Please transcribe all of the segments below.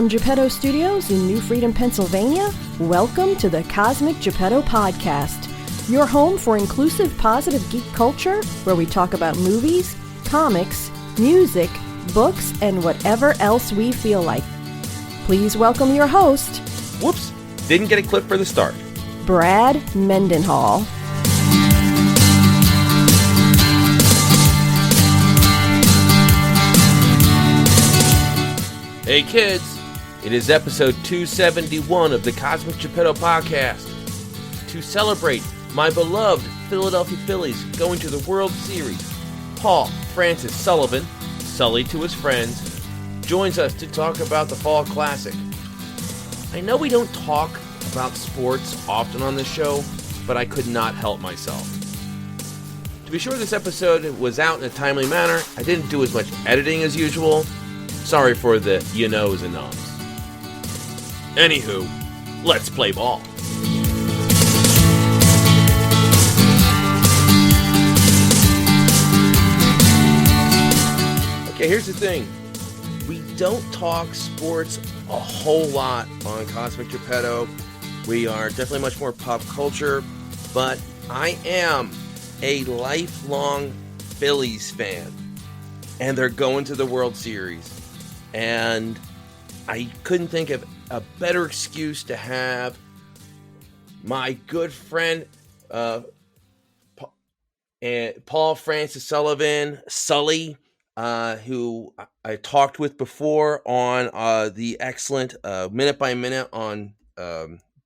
From Geppetto Studios in New Freedom, Pennsylvania, welcome to the Cosmic Geppetto Podcast, your home for inclusive, positive geek culture, where we talk about movies, comics, music, books, and whatever else we feel like. Please welcome your host. Whoops, didn't get a clip for the start. Brad Mendenhall. Hey kids, it is episode 271 of the Cosmic Geppetto Podcast. To celebrate my beloved Philadelphia Phillies going to the World Series, Paul Francis Sullivan, Sully to his friends, joins us to talk about the Fall Classic. I know we don't talk about sports often on this show, but I could not help myself. To be sure this episode was out in a timely manner, I didn't do as much editing as usual. Sorry for the you-knows and ums. Anywho, let's play ball. Okay, here's the thing. We don't talk sports a whole lot on Cosmic Geppetto. We are definitely much more pop culture, but I am a lifelong Phillies fan, and they're going to the World Series. And I couldn't think of a better excuse to have my good friend Paul Francis Sullivan, Sully, who I talked with before on the excellent Minute by Minute on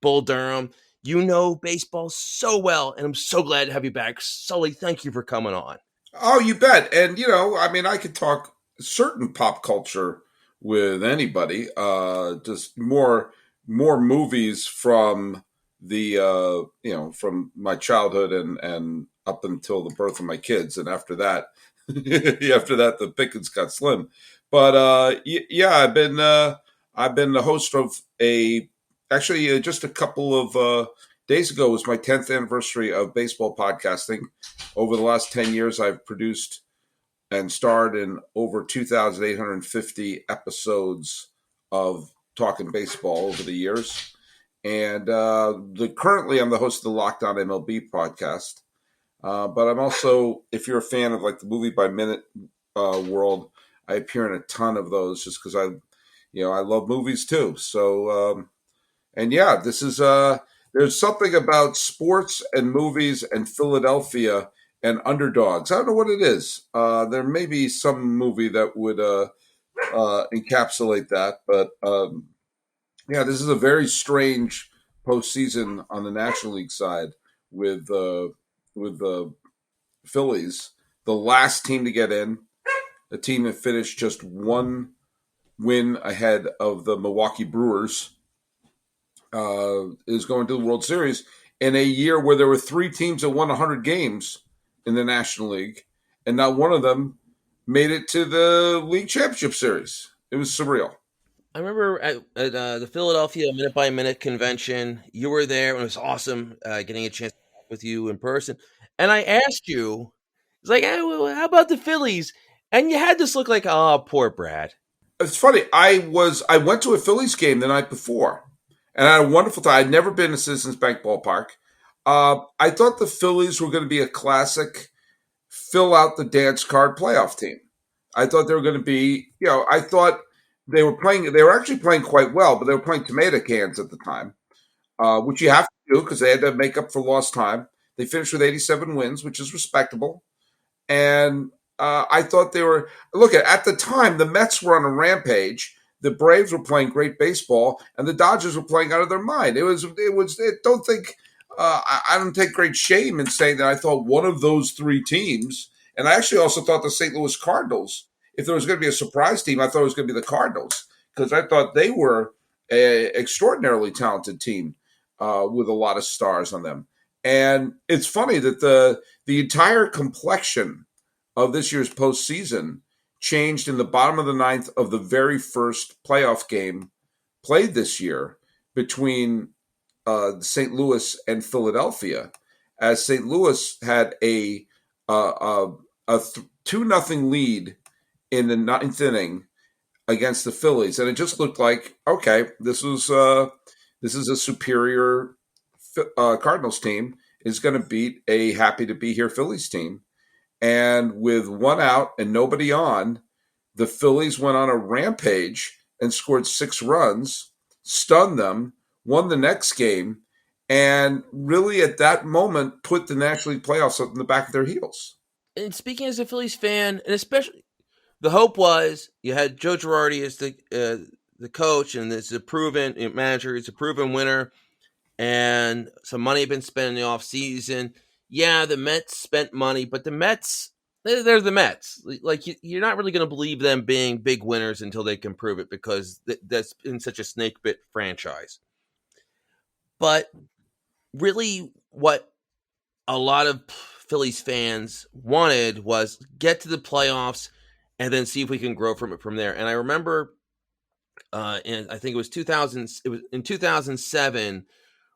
Bull Durham. You know baseball so well, and I'm so glad to have you back. Sully, thank you for coming on. Oh, you bet. And, I could talk certain pop culture with anybody. Just more movies from the from my childhood and up until the birth of my kids, and after that, the pickings got slim. But I've been the host of just a couple of days ago was my 10th anniversary of baseball podcasting. Over the last 10 years, I've produced and starred in over 2,850 episodes of Talking Baseball over the years. And currently I'm the host of the Locked On MLB podcast. But I'm also, if you're a fan of like the Movie by Minute world, I appear in a ton of those just because I love movies too. So, this is, there's something about sports and movies and Philadelphia and underdogs. I don't know what it is. There may be some movie that would encapsulate that, but this is a very strange postseason on the National League side with the Phillies, the last team to get in, a team that finished just one win ahead of the Milwaukee Brewers, is going to the World Series in a year where there were three teams that won 100 games in the National League, and not one of them made it to the League Championship Series. It was surreal. I remember at the Philadelphia Minute by Minute convention, you were there, and it was awesome getting a chance to talk with you in person. And I asked you, it's like, hey, well, how about the Phillies? And you had this look like, oh, poor Brad. It's funny. I went to a Phillies game the night before, and I had a wonderful time. I'd never been to Citizens Bank Ballpark. I thought the Phillies were going to be a classic fill out the dance card playoff team. I thought they were going to be, I thought they were actually playing quite well, but they were playing tomato cans at the time, which you have to do because they had to make up for lost time. They finished with 87 wins, which is respectable. And I thought they were, at the time, the Mets were on a rampage. The Braves were playing great baseball, and the Dodgers were playing out of their mind. I don't take great shame in saying that I thought one of those three teams, and I actually also thought the St. Louis Cardinals, if there was going to be a surprise team, I thought it was going to be the Cardinals, because I thought they were an extraordinarily talented team with a lot of stars on them. And it's funny that the entire complexion of this year's postseason changed in the bottom of the ninth of the very first playoff game played this year between St. Louis and Philadelphia, as St. Louis had a 2-0 lead in the ninth inning against the Phillies, and it just looked like, okay, this is a superior Cardinals team is going to beat a happy to be here Phillies team. And with one out and nobody on, the Phillies went on a rampage and scored 6 runs, stunned them, won the next game, and really at that moment put the National League playoffs up in the back of their heels. And speaking as a Phillies fan, and especially the hope was you had Joe Girardi as the coach, and it's a proven manager. He's a proven winner, and some money had been spent in the offseason. Yeah, the Mets spent money, but the Mets, they're the Mets. Like, you're not really going to believe them being big winners until they can prove it, because that's been such a snake bit franchise. But really, what a lot of Phillies fans wanted was get to the playoffs and then see if we can grow from it from there. And I remember, and I think it was 2000. It was in 2007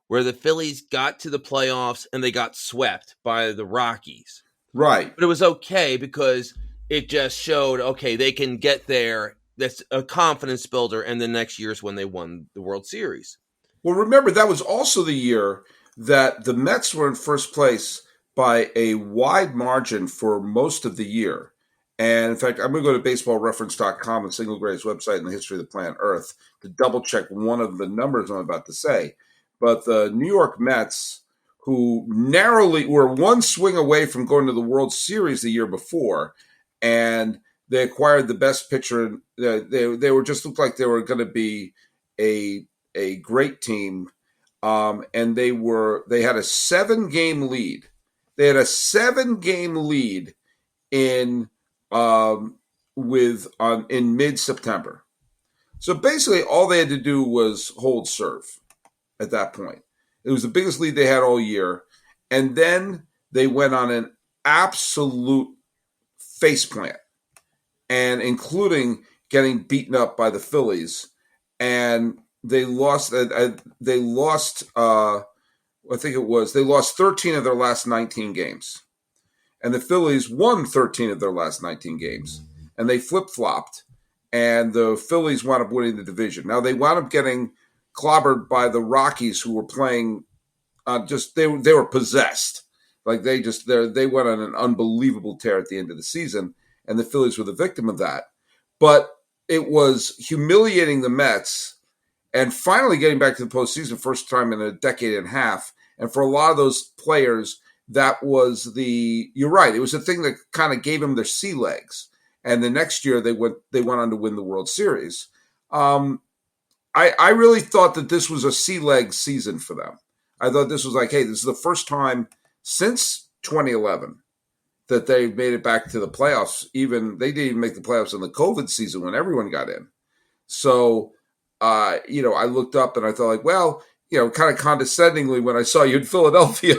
where the Phillies got to the playoffs and they got swept by the Rockies. Right. But it was okay because it just showed, okay, they can get there. That's a confidence builder. And the next year's when they won the World Series. Well, remember, that was also the year that the Mets were in first place by a wide margin for most of the year. And in fact, I'm going to go to baseballreference.com, the single greatest website in the history of the planet Earth, to double check one of the numbers I'm about to say. But the New York Mets, who narrowly were one swing away from going to the World Series the year before, and they acquired the best pitcher. They were just looked like they were going to be a great team, and they had a 7-game lead. They had a 7-game lead in mid-September. So basically, all they had to do was hold serve at that point. It was the biggest lead they had all year. And then they went on an absolute faceplant, and including getting beaten up by the Phillies. And they lost, I think it was, they lost 13 of their last 19 games. And the Phillies won 13 of their last 19 games. And they flip-flopped. And the Phillies wound up winning the division. Now, they wound up getting clobbered by the Rockies, who were playing they were possessed. Like they went on an unbelievable tear at the end of the season, and the Phillies were the victim of that. But it was humiliating the Mets, and finally getting back to the postseason, first time in a decade and a half. And for a lot of those players, that was you're right, it was the thing that kind of gave them their sea legs. And the next year they went on to win the World Series. I really thought that this was a sea leg season for them. I thought this was like, hey, this is the first time since 2011 that they made it back to the playoffs. They didn't even make the playoffs in the COVID season when everyone got in. So, I looked up and I thought, like, well, kind of condescendingly when I saw you in Philadelphia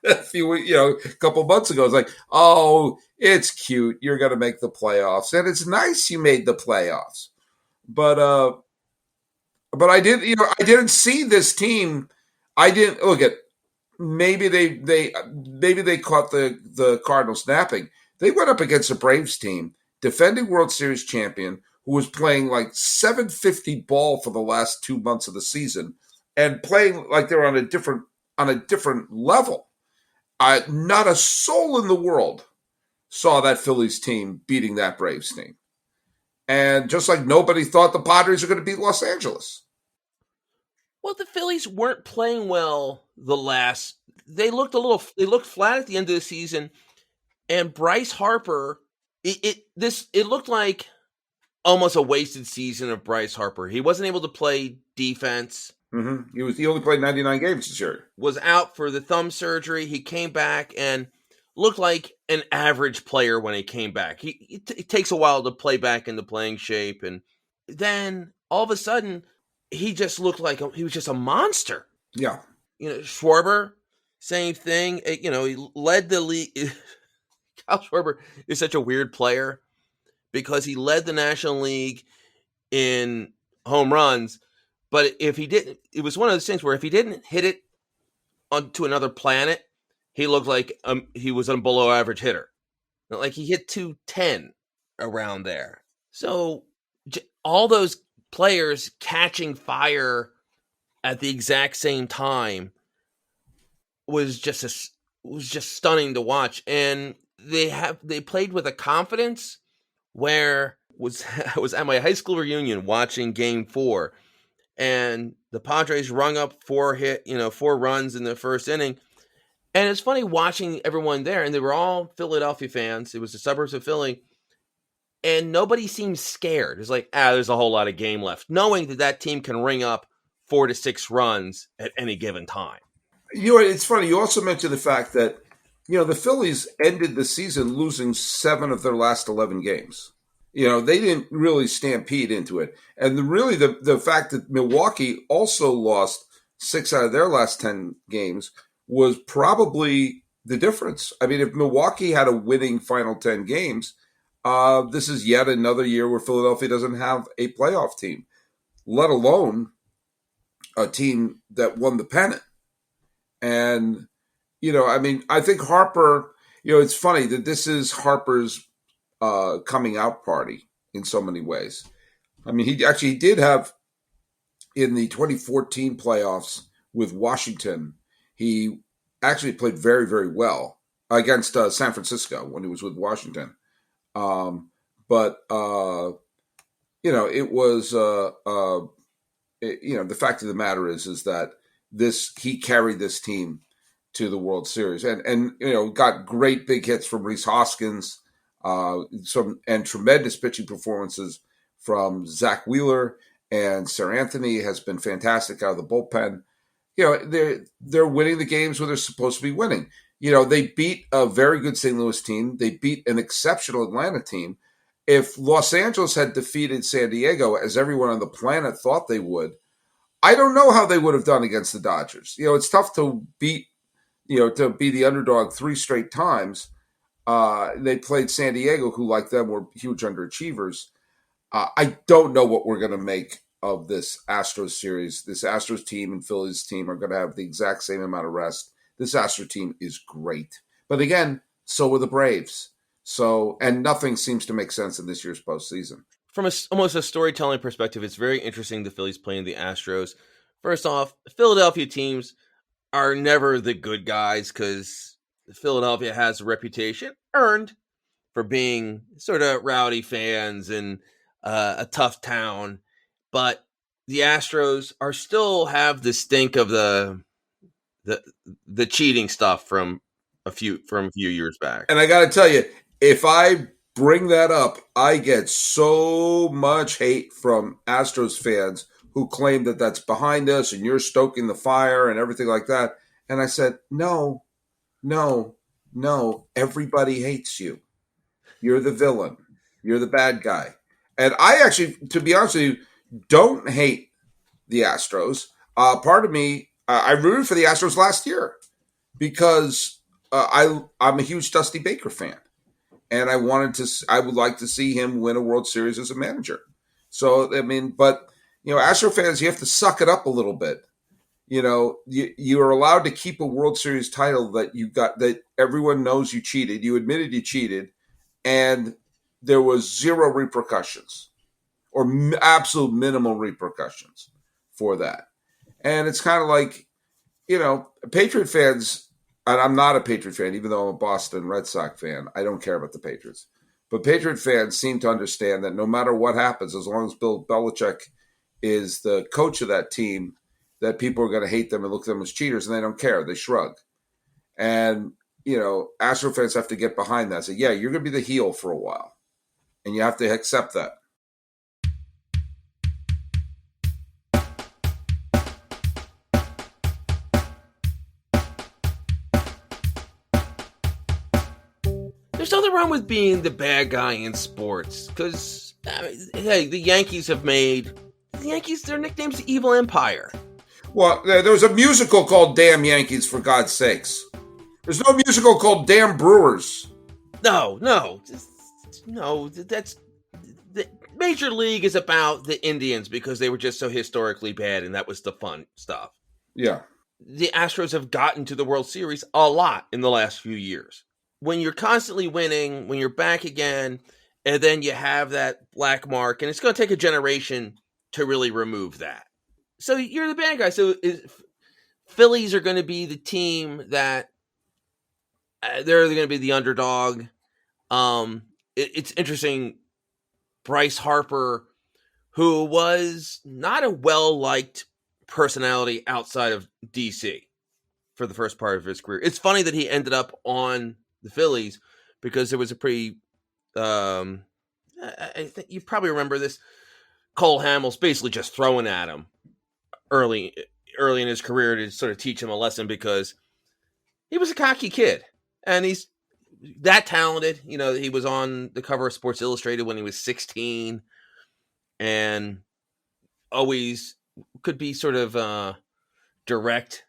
a couple months ago, I was like, oh, it's cute. You're going to make the playoffs. And it's nice you made the playoffs. But I didn't see this team. I didn't look at. Maybe they caught the Cardinals napping. They went up against a Braves team, defending World Series champion, who was playing like 750 ball for the last 2 months of the season, and playing like they were on a different level. Not a soul in the world saw that Phillies team beating that Braves team, and just like nobody thought the Padres were going to beat Los Angeles. Well, the Phillies weren't playing well they looked flat at the end of the season, and Bryce Harper, it looked like almost a wasted season of Bryce Harper. He wasn't able to play defense. Mm-hmm. He only played 99 games this year. Was out for the thumb surgery. He came back and looked like an average player when he came back. It takes a while to play back into playing shape, and then all of a sudden, he just looked like he was just a monster. Yeah. Schwarber, same thing. He led the league. Kyle Schwarber is such a weird player because he led the National League in home runs. But if he didn't, it was one of those things where if he didn't hit it onto another planet, he looked like he was a below average hitter. Like he hit 210 around there. So all those players catching fire at the exact same time was just stunning to watch. And they played with a confidence where I was at my high school reunion watching Game 4, and the Padres rung up 4 runs in the first inning. And it's funny watching everyone there, and they were all Philadelphia fans. It was the suburbs of Philly, and nobody seemed scared. It's like, there's a whole lot of game left, knowing that team can ring up 4 to 6 runs at any given time. It's funny. You also mentioned the fact that, the Phillies ended the season losing 7 of their last 11 games. They didn't really stampede into it. And the fact that Milwaukee also lost 6 out of their last 10 games was probably the difference. I mean, if Milwaukee had a winning final 10 games, this is yet another year where Philadelphia doesn't have a playoff team, let alone a team that won the pennant. And, I think Harper, it's funny that this is Harper's coming out party in so many ways. I mean, he did have in the 2014 playoffs with Washington, he actually played very, very well against San Francisco when he was with Washington. But it was, the fact of the matter is that he carried this team to the World Series and got great big hits from Rhys Hoskins, and tremendous pitching performances from Zach Wheeler, and Sir Anthony has been fantastic out of the bullpen. They're winning the games where they're supposed to be winning. They beat a very good St. Louis team. They beat an exceptional Atlanta team. If Los Angeles had defeated San Diego, as everyone on the planet thought they would, I don't know how they would have done against the Dodgers. It's tough to beat, to be the underdog 3 straight times. They played San Diego, who, like them, were huge underachievers. I don't know what we're going to make of this Astros series. This Astros team and Phillies team are going to have the exact same amount of rest. This Astros team is great. But again, so are the Braves. And nothing seems to make sense in this year's postseason. From almost a storytelling perspective, it's very interesting the Phillies playing the Astros. First off, Philadelphia teams are never the good guys because Philadelphia has a reputation earned for being sort of rowdy fans and a tough town. But the Astros still have the stink of the cheating stuff from a few years back. And I got to tell you, if I bring that up, I get so much hate from Astros fans who claim that that's behind us and you're stoking the fire and everything like that. And I said, no, everybody hates you. You're the villain. You're the bad guy. And I actually, to be honest with you, don't hate the Astros. Part of me, I rooted for the Astros last year because I'm a huge Dusty Baker fan. And I would like to see him win a World Series as a manager. So, I mean, but, Astro fans, you have to suck it up a little bit. You are allowed to keep a World Series title that everyone knows you cheated. You admitted you cheated, and there was 0 repercussions or absolute minimal repercussions for that. And it's kind of like, Patriot fans, and I'm not a Patriot fan, even though I'm a Boston Red Sox fan. I don't care about the Patriots. But Patriot fans seem to understand that no matter what happens, as long as Bill Belichick is the coach of that team, that people are going to hate them and look at them as cheaters, and they don't care. They shrug. And, Astro fans have to get behind that. Say, yeah, you're going to be the heel for a while. And you have to accept that. There's nothing wrong with being the bad guy in sports because, hey, the Yankees, their nickname's the Evil Empire. Well, there's a musical called Damn Yankees, for God's sakes. There's no musical called Damn Brewers. No. That's the Major League is about the Indians because they were just so historically bad, and that was the fun stuff. Yeah. The Astros have gotten to the World Series a lot in the last few years. When you're constantly winning, when you're back again, And then you have that black mark, and it's going to take a generation to really remove that. So you're the bad guy. So Phillies are going to be the team that they're going to be the underdog. It's interesting. Bryce Harper, who was not a well-liked personality outside of DC for the first part of his career. It's funny that he ended up on the Phillies because there was a pretty, I think you probably remember this. Cole Hamels basically just throwing at him early in his career to sort of teach him a lesson because he was a cocky kid and he's that talented. You know, he was on the cover of Sports Illustrated when he was 16 and always could be sort of direct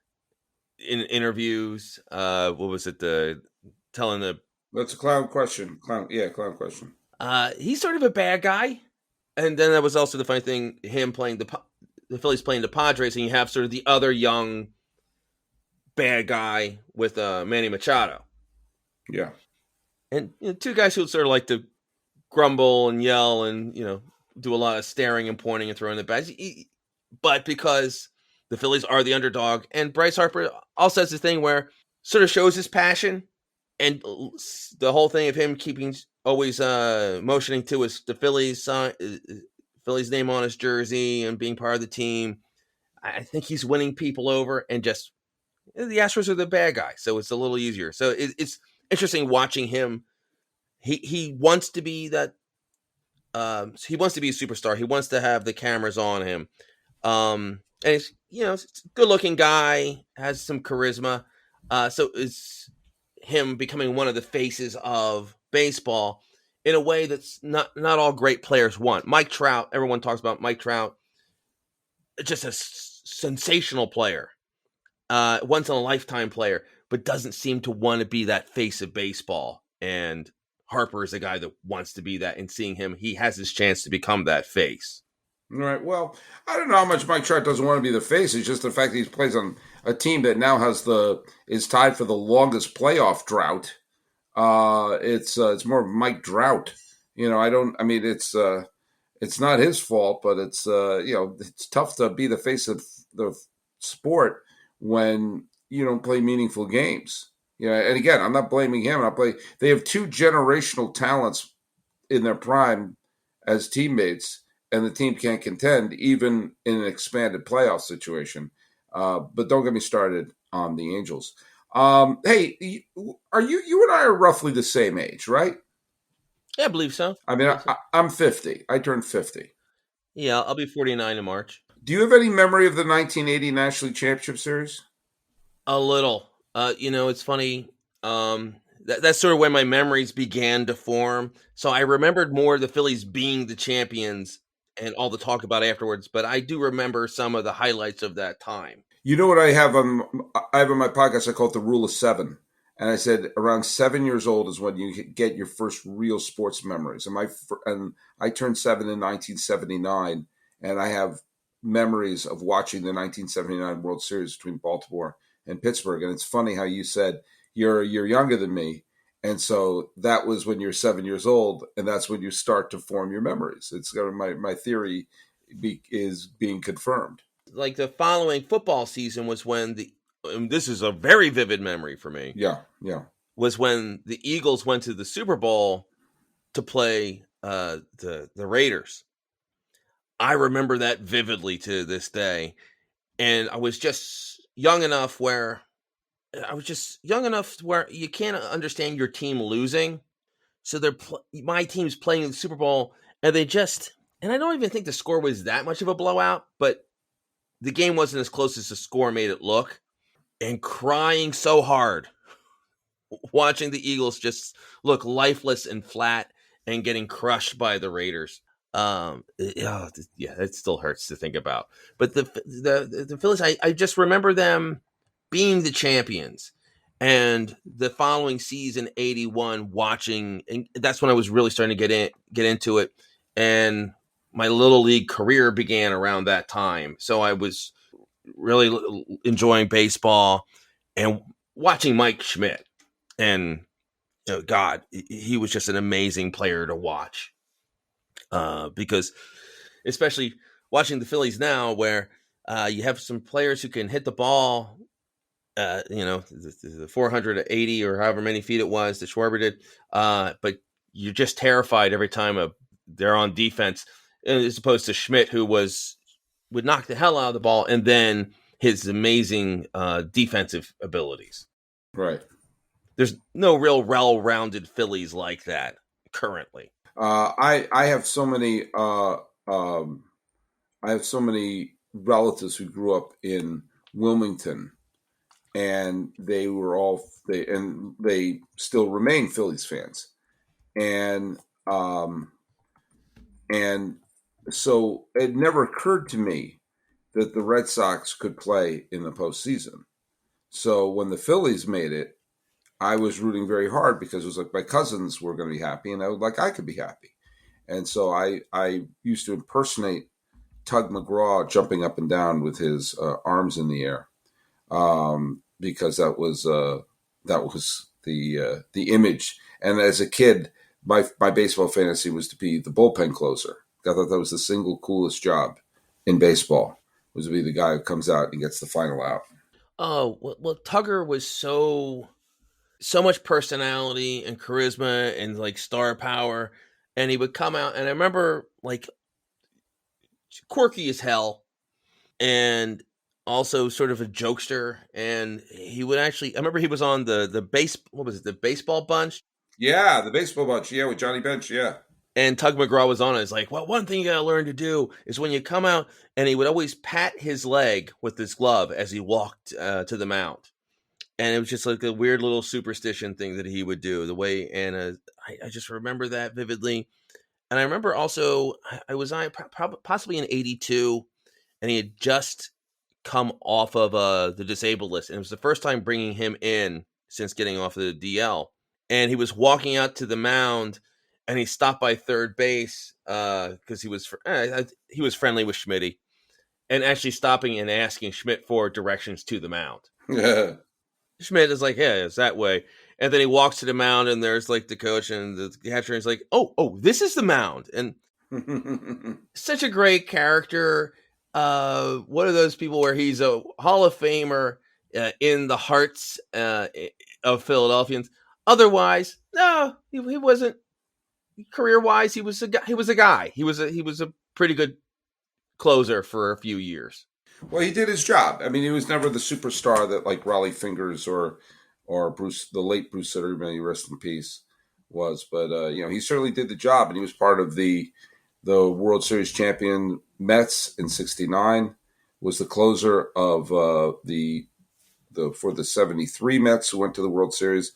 in interviews. What was it? Telling the That's a clown question. Clown question. He's sort of a bad guy, and then that was also the funny thing: him playing the Phillies playing the Padres, and you have sort of the other young bad guy with Manny Machado. Yeah, and two guys who sort of like to grumble and yell and do a lot of staring and pointing and throwing the bats. But because the Phillies are the underdog, and Bryce Harper also has this thing where sort of shows his passion, and the whole thing of him keeping always motioning to the Phillies name on his jersey and being part of the team. I think he's winning people over, and just the Astros are the bad guy, so it's a little easier. So it's interesting watching him. He wants to be that. He wants to be a superstar. He wants to have the cameras on him. And he's, it's a good-looking guy, has some charisma. So it's him becoming one of the faces of baseball in a way that's not all great players want. Mike Trout, everyone talks about Mike Trout, just a sensational player, once-in-a-lifetime player, but doesn't seem to want to be that face of baseball. And Harper is a guy that wants to be that, and seeing him, he has his chance to become that face. All right. Well, I don't know how much Mike Trout doesn't want to be the face. It's just the fact that he plays on a team that now is tied for the longest playoff drought. It's more of Mike Drought. It's not his fault, but it's tough to be the face of the sport when you don't play meaningful games. And again, I'm not blaming him. They have two generational talents in their prime as teammates, and the team can't contend even in an expanded playoff situation. But don't get me started on the Angels. Hey, you and I are roughly the same age, right? Yeah, I believe so. I mean, I'm 50. I turned 50. Yeah, I'll be 49 in March. Do you have any memory of the 1980 National League Championship Series? A little. It's funny. That's sort of when my memories began to form. So I remembered more of the Phillies being the champions and all the talk about afterwards. But I do remember some of the highlights of that time. You know what I have on my podcast? I call it the Rule of Seven. And I said around 7 years old is when you get your first real sports memories. And I turned 7 in 1979, and I have memories of watching the 1979 World Series between Baltimore and Pittsburgh. And it's funny how you said you're younger than me, and so that was when you're 7 years old, and that's when you start to form your memories. It's my theory is being confirmed. Like the following football season was when this is a very vivid memory for me. Yeah. Was when the Eagles went to the Super Bowl to play the Raiders. I remember that vividly to this day. And I was just young enough where you can't understand your team losing. So my team's playing in the Super Bowl, and and I don't even think the score was that much of a blowout, but the game wasn't as close as the score made it look. And crying so hard, watching the Eagles just look lifeless and flat and getting crushed by the Raiders. It still hurts to think about. But the Phillies, I just remember them being the champions, and the following season, 81, watching, and that's when I was really starting to get into it, and my little league career began around that time. So I was really enjoying baseball and watching Mike Schmidt, and God, he was just an amazing player to watch. Because especially watching the Phillies now, where you have some players who can hit the ball, the 480 or however many feet it was that Schwarber did, but you're just terrified every time they're on defense, as opposed to Schmidt, who would knock the hell out of the ball, and then his amazing defensive abilities. Right. There's no real well-rounded Phillies like that currently. I have so many relatives who grew up in Wilmington, and they still remain Phillies fans, and so it never occurred to me that the Red Sox could play in the postseason. So when the Phillies made it, I was rooting very hard because it was like my cousins were going to be happy, and I could be happy. And so I used to impersonate Tug McGraw jumping up and down with his arms in the air, because that was the image. And as a kid, my baseball fantasy was to be the bullpen closer. I thought that was the single coolest job in baseball, was to be the guy who comes out and gets the final out. Oh, well, Tugger was so much personality and charisma and like star power, and he would come out, and I remember like quirky as hell, and also sort of a jokester, and he would actually, I remember he was on the baseball bunch. Yeah, the baseball bunch, yeah, with Johnny Bench, yeah. And Tug McGraw was on it. It's like, well, one thing you gotta learn to do is when you come out, and he would always pat his leg with his glove as he walked to the mound. And it was just like a weird little superstition thing that he would do, the way, and I just remember that vividly. And I remember also, I was possibly in 82, and he had just come off of the disabled list. And it was the first time bringing him in since getting off the DL. And he was walking out to the mound, and he stopped by third base because he was friendly with Schmitty, and actually stopping and asking Schmidt for directions to the mound. Yeah. Schmidt is like, yeah, it's that way. And then he walks to the mound, and there's like the coach and the catcher, and he's like, oh, this is the mound. And such a great character. One of those people where he's a Hall of Famer in the hearts of Philadelphians. Otherwise, no, he wasn't. Career-wise, he was a guy. He was a pretty good closer for a few years. Well, he did his job. I mean, he was never the superstar that like Raleigh Fingers or Bruce, the late Bruce Sutter, may he rest in peace, was. But he certainly did the job, and he was part of the World Series champion Mets in '69. Was the closer of for the '73 Mets who went to the World Series.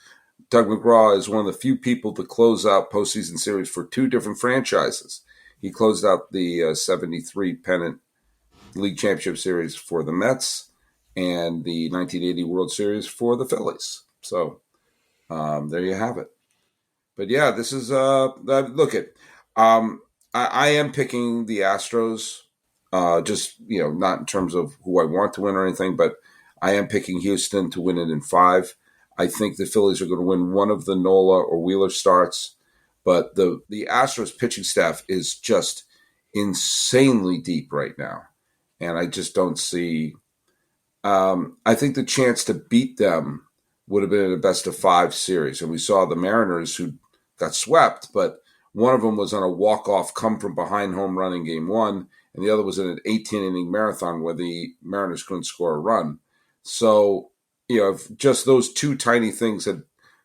Tug McGraw is one of the few people to close out postseason series for two different franchises. He closed out the '73 pennant League Championship Series for the Mets and the 1980 World Series for the Phillies. So there you have it. But yeah, this is look at. I am picking the Astros, just not in terms of who I want to win or anything, but I am picking Houston to win it in 5. I think the Phillies are going to win one of the Nola or Wheeler starts, but the Astros pitching staff is just insanely deep right now. And I just don't see. I think the chance to beat them would have been in a best-of-5 series. And we saw the Mariners who got swept, but one of them was on a walk-off come-from-behind home run in Game 1, and the other was in an 18-inning marathon where the Mariners couldn't score a run. So, if just those two tiny things had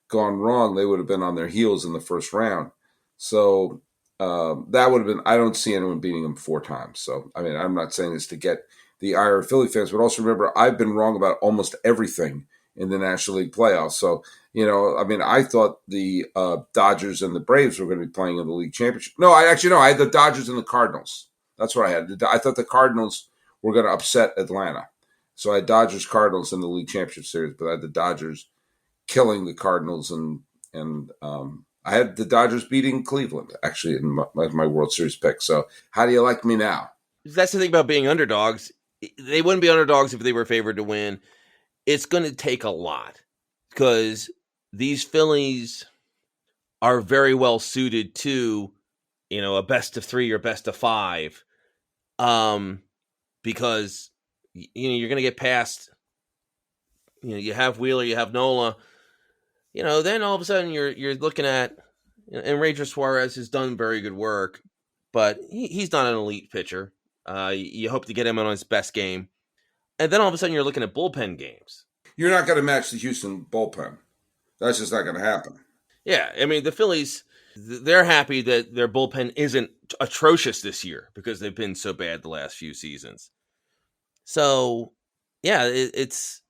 gone wrong, they would have been on their heels in the first round. So that would have been, I don't see anyone beating them 4 times. So, I mean, I'm not saying this to get the ire of Philly fans, but also remember, I've been wrong about almost everything in the National League playoffs. So, I thought the Dodgers and the Braves were going to be playing in the league championship. No, I had the Dodgers and the Cardinals. That's what I had. I thought the Cardinals were going to upset Atlanta. So I had Dodgers Cardinals in the league championship series, but I had the Dodgers killing the Cardinals, and I had the Dodgers beating Cleveland actually in my World Series pick. So how do you like me now? That's the thing about being underdogs. They wouldn't be underdogs if they were favored to win. It's going to take a lot because these Phillies, are very well suited to, a best of 3 or best of 5. Because you're going to get past, you have Wheeler, you have Nola, then all of a sudden you're looking at, and Ranger Suarez has done very good work, but he's not an elite pitcher. You hope to get him on his best game. And then all of a sudden you're looking at bullpen games. You're not going to match the Houston bullpen. That's just not going to happen. Yeah, I mean, the Phillies, they're happy that their bullpen isn't atrocious this year because they've been so bad the last few seasons. So, yeah, it's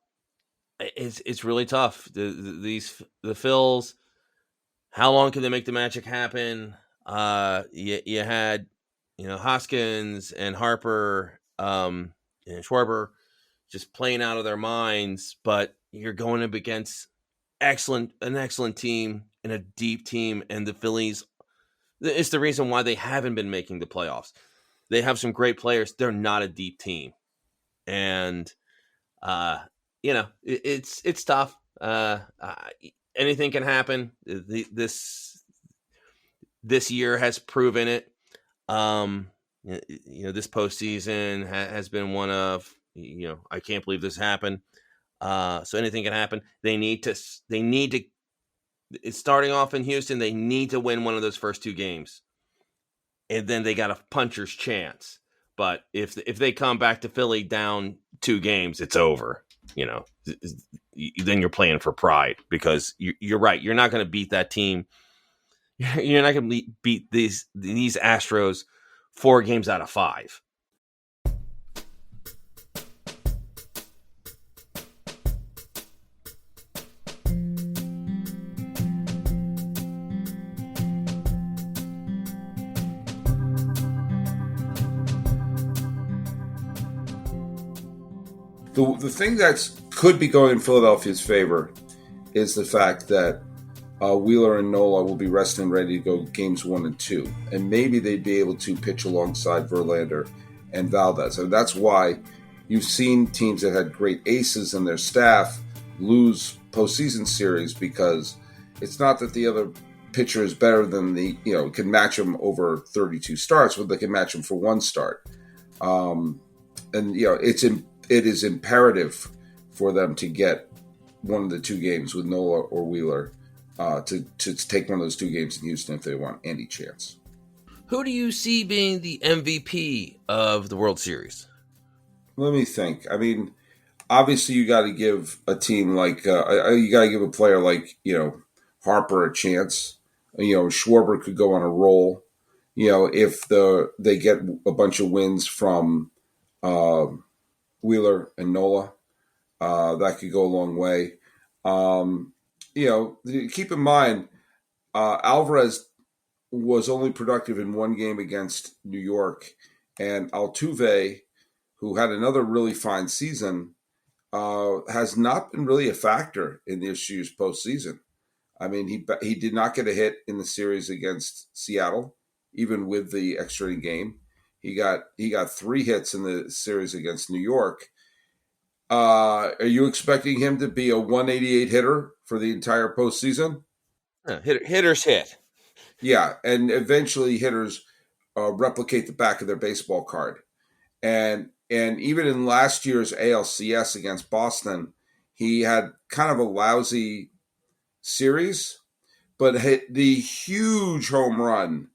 really tough. The Phils, how long can they make the magic happen? You had, Hoskins and Harper and Schwarber just playing out of their minds, but you're going up against an excellent team and a deep team, and the Phillies, it's the reason why they haven't been making the playoffs. They have some great players. They're not a deep team. And, it's tough. Anything can happen. This year has proven it. This postseason has been one of, I can't believe this happened. So anything can happen. They need to, it's starting off in Houston. They need to win one of those first 2 games. And then they got a puncher's chance. But if they come back to Philly down 2 games, it's over. Then you're playing for pride, because you're right. You're not going to beat that team. You're not going to beat these Astros 4 games out of 5. The thing that could be going in Philadelphia's favor is the fact that Wheeler and Nola will be rested and ready to go games 1 and 2. And maybe they'd be able to pitch alongside Verlander and Valdez. And that's why you've seen teams that had great aces in their staff lose postseason series, because it's not that the other pitcher is better than can match them over 32 starts, but they can match them for 1 start. It is imperative for them to get one of the 2 games with Nola or Wheeler to take one of those 2 games in Houston if they want any chance. Who do you see being the MVP of the World Series? Let me think. I mean, obviously you got to give a team like you got to give a player like Harper a chance. Schwarber could go on a roll. If they get a bunch of wins from Wheeler and Nola, that could go a long way. Keep in mind, Alvarez was only productive in 1 game against New York, and Altuve, who had another really fine season, has not been really a factor in this year's postseason. I mean, he did not get a hit in the series against Seattle, even with the extra inning game. He got 3 hits in the series against New York. Are you expecting him to be a 188 hitter for the entire postseason? Hitters hit. Yeah, and eventually hitters replicate the back of their baseball card. And even in last year's ALCS against Boston, he had kind of a lousy series, but hit the huge home run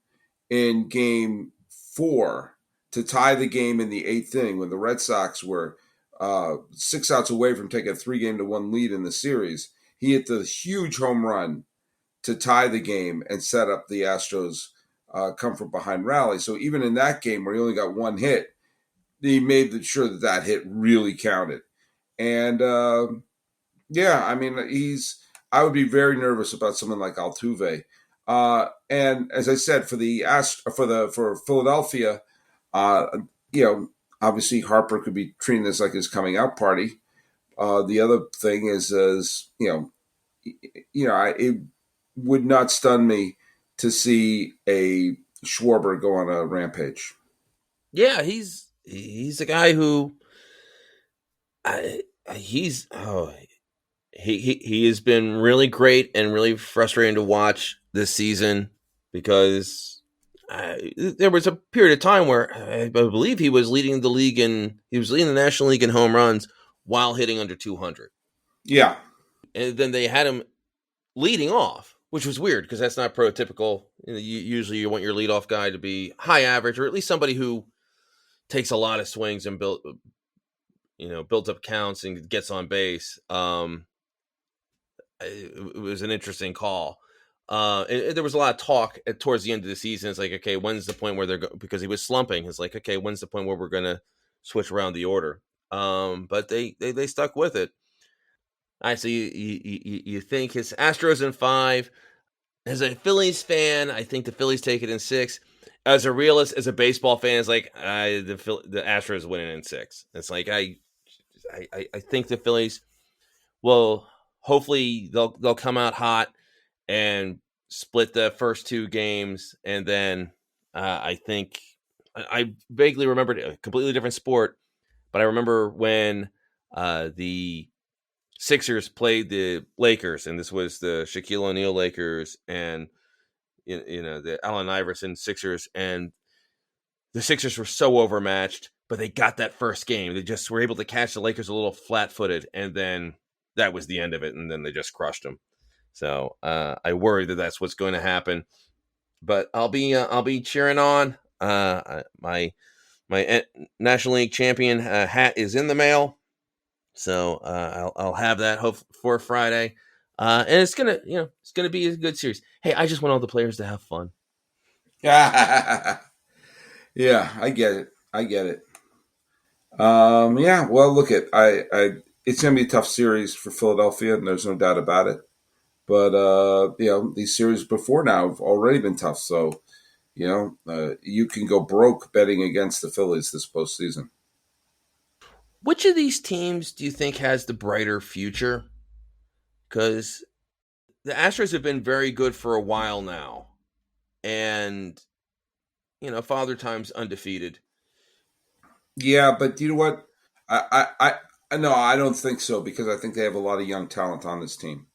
in Game 4 to tie the game in the 8th inning when the Red Sox were 6 outs away from taking a 3-1 lead in the series. He hit the huge home run to tie the game and set up the Astros come from behind rally. So even in that game where he only got 1 hit, he made sure that hit really counted. And I would be very nervous about someone like Altuve. And as I said, for Philadelphia, obviously Harper could be treating this like his coming out party. The other thing is it would not stun me to see a Schwarber go on a rampage. Yeah, he's a guy who he has been really great and really frustrating to watch this season because there was a period of time where I believe he was leading the National League in home runs while hitting under 200. Yeah. And then they had him leading off, which was weird because that's not prototypical. Usually you want your leadoff guy to be high average, or at least somebody who takes a lot of swings and builds up counts and gets on base. It was an interesting call. And there was a lot of talk towards the end of the season. It's like, okay, when's the point where because he was slumping. It's like, okay, when's the point where we're going to switch around the order? But they stuck with it. All right, so you think his Astros in 5. As a Phillies fan, I think the Phillies take it in 6. As a realist, as a baseball fan, it's like the Astros winning in 6. It's like I think the Phillies will hopefully they'll come out hot and split the first 2 games, and then I think I vaguely remembered a completely different sport, but I remember when the Sixers played the Lakers, and this was the Shaquille O'Neal Lakers and the Allen Iverson Sixers, and the Sixers were so overmatched, but they got that first game. They just were able to catch the Lakers a little flat-footed, and then that was the end of it, and then they just crushed them. So I worry that that's what's going to happen, but I'll be cheering on. My National League champion hat is in the mail. So I'll have that for Friday, and it's gonna be a good series. Hey, I just want all the players to have fun. Yeah, I get it. Yeah, well, look it's gonna be a tough series for Philadelphia, and there's no doubt about it. But these series before now have already been tough. So you can go broke betting against the Phillies this postseason. Which of these teams do you think has the brighter future? Because the Astros have been very good for a while now, and Father Time's undefeated. Yeah, but you know what? I no, I don't think so, because I think they have a lot of young talent on this team.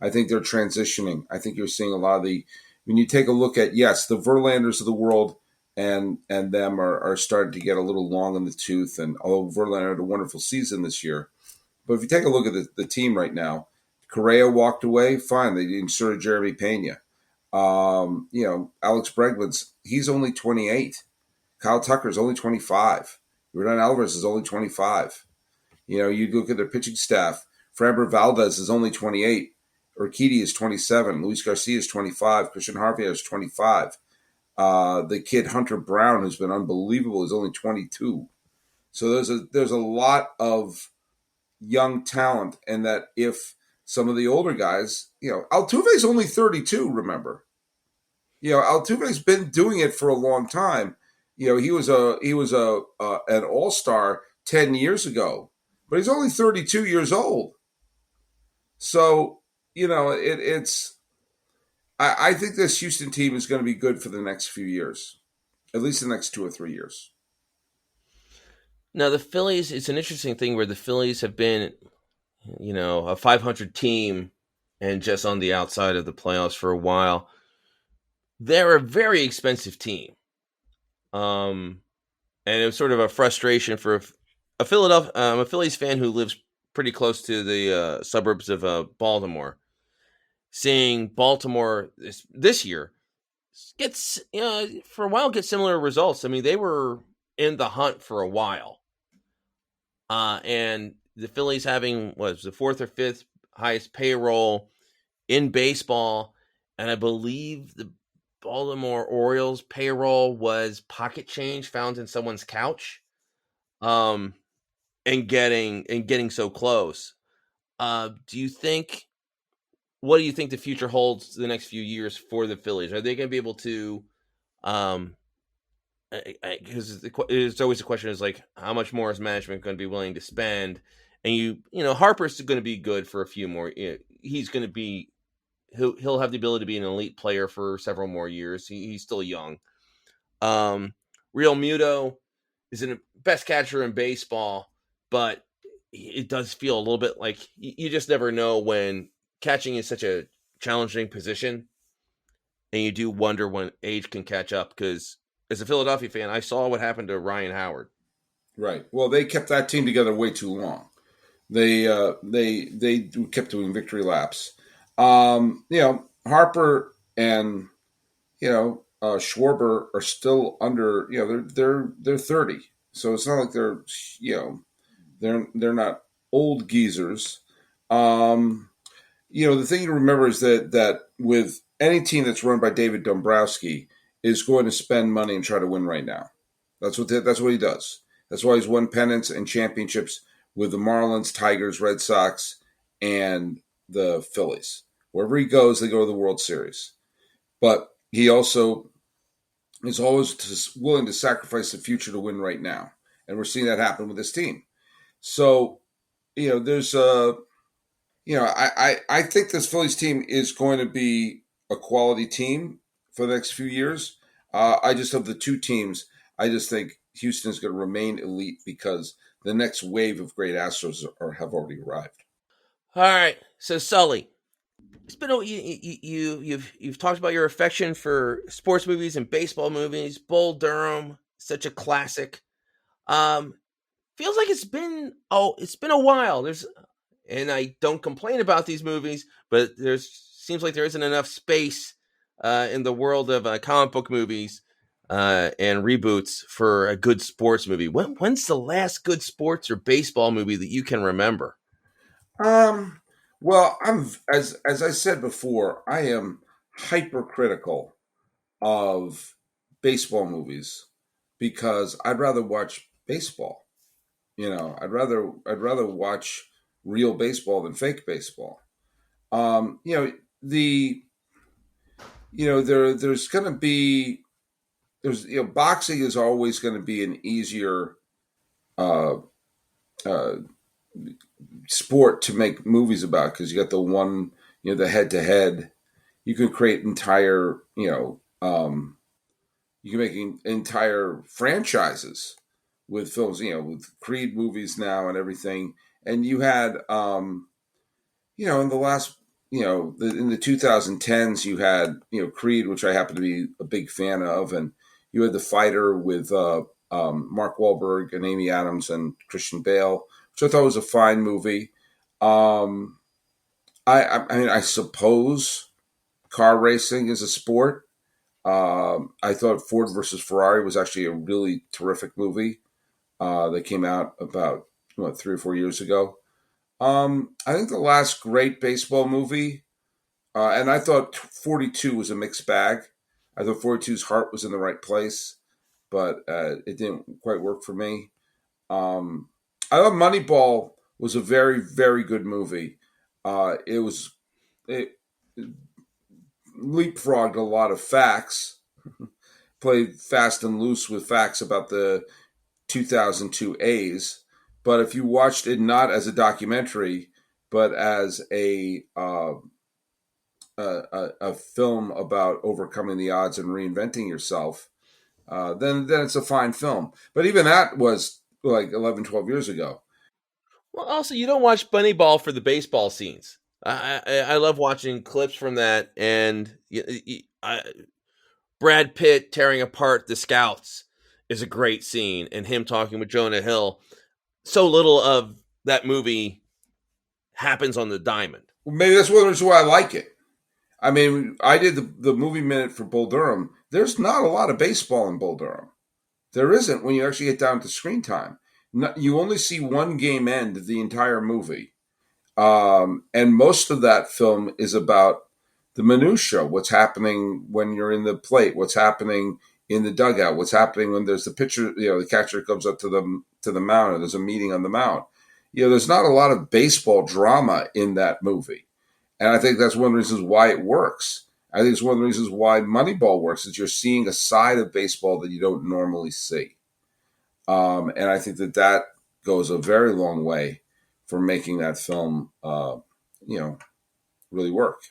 I think they're transitioning. I think you're seeing a lot of when you take a look at, yes, the Verlanders of the world and them are starting to get a little long in the tooth. And although Verlander had a wonderful season this year, but if you take a look at the team right now, Correa walked away, fine. They inserted Jeremy Pena. Alex Bregman's, he's only 28. Kyle Tucker's only 25. Yordan Alvarez is only 25. You look at their pitching staff. Framber Valdez is only 28. Urquidy is 27. Luis Garcia is 25. Christian Javier is 25. The kid Hunter Brown, who's been unbelievable, is only 22. So there's a lot of young talent, and that if some of the older guys, Altuve's only 32. Remember, Altuve's been doing it for a long time. He was an all-star 10 years ago, but he's only 32 years old. So I think this Houston team is going to be good for the next few years, at least the next 2 or 3 years. Now, the Phillies, it's an interesting thing where the Phillies have been, a 500 team and just on the outside of the playoffs for a while. They're a very expensive team. And it was sort of a frustration for a Phillies fan who lives pretty close to the suburbs of Baltimore. Seeing Baltimore this year gets for a while get similar results. I mean, they were in the hunt for a while, and the Phillies having was the 4th or 5th highest payroll in baseball, and I believe the Baltimore Orioles payroll was pocket change found in someone's couch, and getting so close. What do you think the future holds the next few years for the Phillies? Are they going to be able to, because it's always a question is like, how much more is management going to be willing to spend? And Harper's going to be good for a few more. He's going to be, he'll have the ability to be an elite player for several more years. He's still young. Real Muto is the best catcher in baseball, but it does feel a little bit like you just never know when catching is such a challenging position. and you do wonder when age can catch up. Because as a Philadelphia fan, I saw what happened to Ryan Howard. Right. Well, they kept that team together way too long. They kept doing victory laps. Harper and Schwarber are still under. They're 30, so it's not like they're not old geezers. The thing to remember is that with any team that's run by David Dombrowski is going to spend money and try to win right now. That's what he does. That's why he's won pennants and championships with the Marlins, Tigers, Red Sox, and the Phillies. Wherever he goes, they go to the World Series. But he also is always willing to sacrifice the future to win right now. And we're seeing that happen with this team. So, there's I think this Phillies team is going to be a quality team for the next few years. I just of the two teams, I just think Houston is going to remain elite because the next wave of great Astros have already arrived. All right, so Sully, it's been you've talked about your affection for sports movies and baseball movies. Bull Durham, such a classic. Feels like it's been a while. And I don't complain about these movies, but seems like there isn't enough space in the world of comic book movies and reboots for a good sports movie. When's the last good sports or baseball movie that you can remember? Well, as I said before, I am hypercritical of baseball movies because I'd rather watch baseball. I'd rather watch real baseball than fake baseball. Boxing is always going to be an easier sport to make movies about because you got the head to head. You can create entire, you can make entire franchises with films, with Creed movies now and everything. And you had, in the last, in the 2010s, you had, Creed, which I happen to be a big fan of, and you had The Fighter with Mark Wahlberg and Amy Adams and Christian Bale, which I thought was a fine movie. I suppose car racing is a sport. I thought Ford versus Ferrari was actually a really terrific movie that came out about 3 or 4 years ago. I think the last great baseball movie, and I thought 42 was a mixed bag. I thought 42's heart was in the right place, but it didn't quite work for me. I thought Moneyball was a very, very good movie. It leapfrogged a lot of facts, played fast and loose with facts about the 2002 A's. But if you watched it not as a documentary, but as a film about overcoming the odds and reinventing yourself, then it's a fine film. But even that was like 11, 12 years ago. Well, also, you don't watch Moneyball for the baseball scenes. I love watching clips from that, and Brad Pitt tearing apart the Scouts is a great scene, and him talking with Jonah Hill. So little of that movie happens on the diamond. Well, maybe that's one reason why I like it. I mean, I did the movie minute for Bull Durham. There's not a lot of baseball in Bull Durham. There isn't when you actually get down to screen time. You only see one game end the entire movie. And most of that film is about the minutia, what's happening when you're in the plate, what's happening in the dugout, what's happening when there's the pitcher, the catcher comes up to the mound and there's a meeting on the mound. There's not a lot of baseball drama in that movie. And I think that's one of the reasons why it works. I think it's one of the reasons why Moneyball works, is you're seeing a side of baseball that you don't normally see. And I think that goes a very long way for making that film, really work.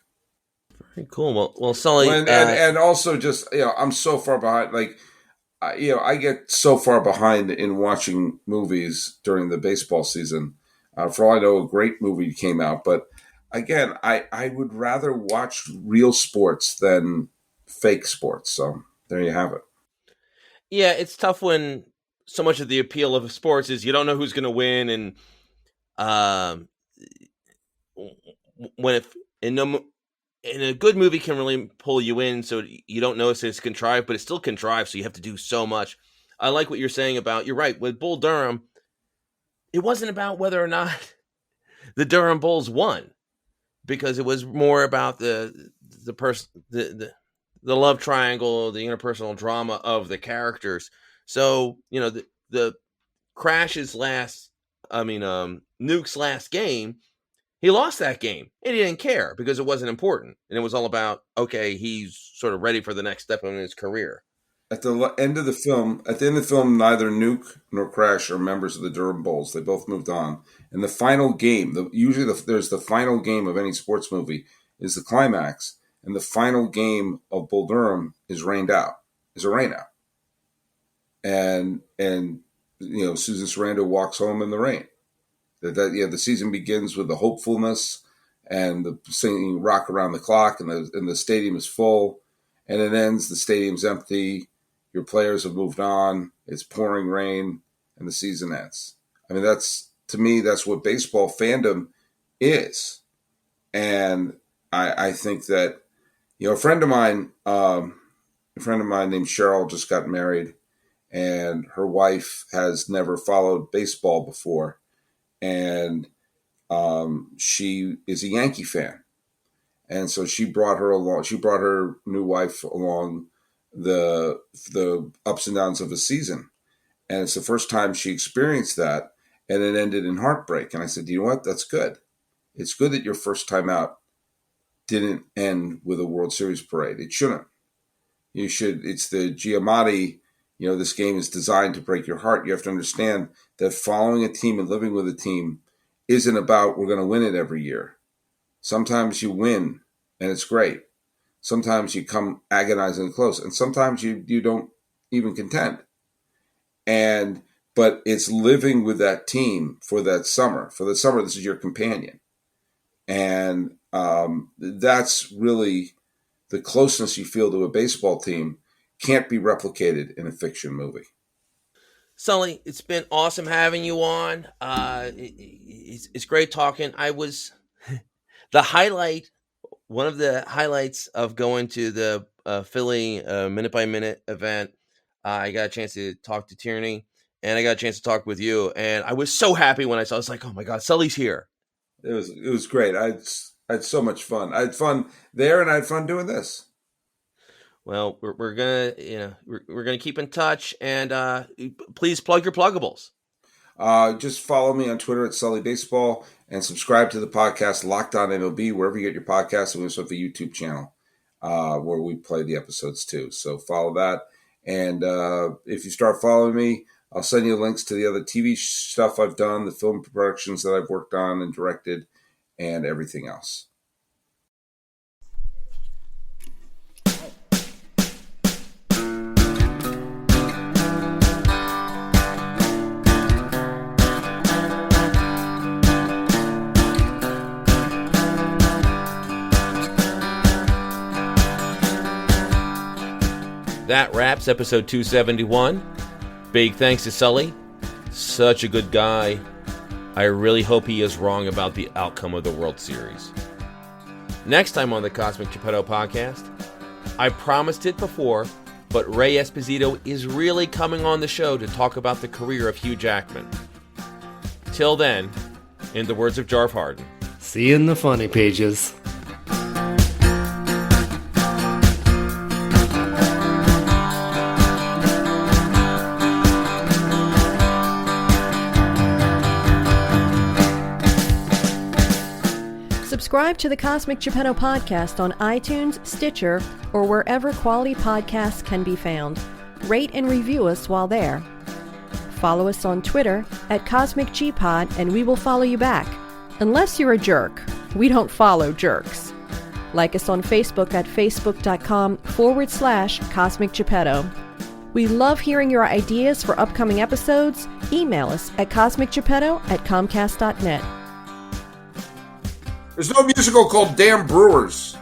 Very cool. Well, Sully, and also just I'm so far behind. Like, I get so far behind in watching movies during the baseball season. For all I know, a great movie came out, but again, I would rather watch real sports than fake sports. So there you have it. Yeah, it's tough when so much of the appeal of sports is you don't know who's going to win, and when if in a good movie can really pull you in, so you don't notice it's contrived, but it's still contrived, so you have to do so much. I like what you're saying about, you're right, with Bull Durham, it wasn't about whether or not the Durham Bulls won, because it was more about the love triangle, the interpersonal drama of the characters. So, the Nuke's last game, he lost that game, and he didn't care because it wasn't important. And it was all about, okay, he's sort of ready for the next step in his career. At the end of the film, neither Nuke nor Crash are members of the Durham Bulls. They both moved on. And the final game, there's the final game of any sports movie, is the climax. And the final game of Bull Durham is a rain out. And Susan Sarandon walks home in the rain. The season begins with the hopefulness and the singing "Rock Around the Clock," and the stadium is full, and it ends. The stadium's empty. Your players have moved on. It's pouring rain, and the season ends. I mean, that's what baseball fandom is, and I think that a friend of mine named Cheryl just got married, and her wife has never followed baseball before. And she is a Yankee fan, and so she brought her along. She brought her new wife along the ups and downs of a season, and it's the first time she experienced that, and it ended in heartbreak. And I said, you know what? That's good. It's good that your first time out didn't end with a World Series parade. It shouldn't. You should. It's the Giamatti. This game is designed to break your heart. You have to understand that following a team and living with a team isn't about we're going to win it every year. Sometimes you win, and it's great. Sometimes you come agonizingly close, and sometimes you don't even contend. But it's living with that team for that summer. For the summer, this is your companion. And that's really the closeness you feel to a baseball team. Can't be replicated in a fiction movie. Sully, it's been awesome having you on. It's great talking. I was one of the highlights of going to the Philly Minute by Minute event. I got a chance to talk to Tierney, and I got a chance to talk with you. And I was so happy when I was like, oh my God, Sully's here. It was great. I had so much fun. I had fun there, and I had fun doing this. Well, we're gonna keep in touch, and please plug your pluggables. Just follow me on Twitter at Sully Baseball, and subscribe to the podcast Locked On MLB wherever you get your podcasts. And we also have a YouTube channel where we play the episodes too. So follow that, and if you start following me, I'll send you links to the other TV stuff I've done, the film productions that I've worked on and directed, and everything else. That wraps episode 271. Big thanks to Sully. Such a good guy. I really hope he is wrong about the outcome of the World Series. Next time on the Cosmic Geppetto podcast, I promised it before, but Ray Esposito is really coming on the show to talk about the career of Hugh Jackman. Till then, in the words of Jarve Harden, see you in the funny pages. Subscribe to the Cosmic Geppetto podcast on iTunes, Stitcher, or wherever quality podcasts can be found. Rate and review us while there. Follow us on Twitter at CosmicGPod, and we will follow you back. Unless you're a jerk. We don't follow jerks. Like us on Facebook at facebook.com/Cosmic Geppetto. We love hearing your ideas for upcoming episodes. Email us at cosmicgeppetto@comcast.net. There's no musical called Damn Brewers.